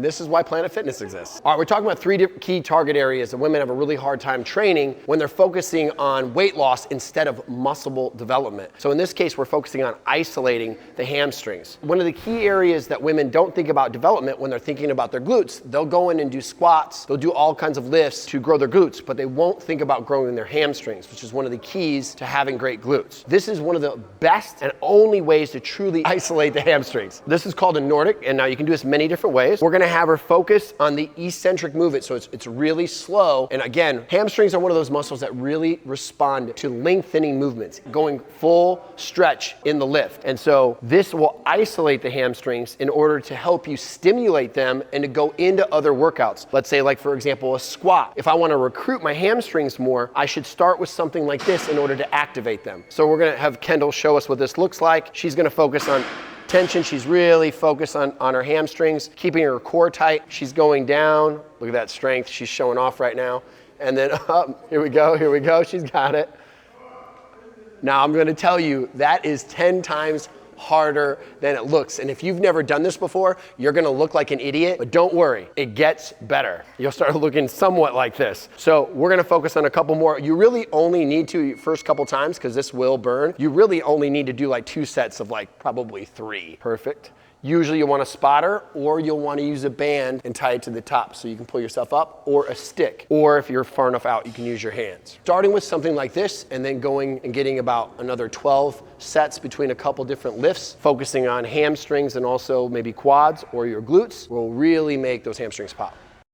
And this is why Planet Fitness exists. All right, we're talking about three key target areas that women have a really hard time training when they're focusing on weight loss instead of muscle development. So in this case, we're focusing on isolating the hamstrings. One of the key areas that women don't think about development when they're thinking about their glutes, they'll go in and do squats, they'll do all kinds of lifts to grow their glutes, but they won't think about growing their hamstrings, which is one of the keys to having great glutes. This is one of the best and only ways to truly isolate the hamstrings. This is called a Nordic, and now you can do this many different ways. We're gonna have her focus on the eccentric movement, so it's really slow. And again, hamstrings are one of those muscles that really respond to lengthening movements, going full stretch in the lift. And so this will isolate the hamstrings in order to help you stimulate them and to go into other workouts. Let's say, like for example, a squat. If I wanna recruit my hamstrings more, I should start with something like this in order to activate them. So we're gonna have Kendall show us what this looks like. She's gonna focus on tension. She's really focused on her hamstrings, keeping her core tight. She's going down. Look at that strength she's showing off right now. And then up, here we go, she's got it. Now I'm gonna tell you, that is 10 times harder than it looks. And if you've never done this before, you're gonna look like an idiot, but don't worry, it gets better. You'll start looking somewhat like this. So we're gonna focus on a couple more. You really only need to, first couple times, because this will burn, you really only need to do like 2 sets of like probably 3. Perfect. Usually you'll want a spotter, or you'll want to use a band and tie it to the top so you can pull yourself up, or a stick. Or if you're far enough out, you can use your hands. Starting with something like this and then going and getting about another 12 sets between a couple different lifts, focusing on hamstrings and also maybe quads or your glutes will really make those hamstrings pop.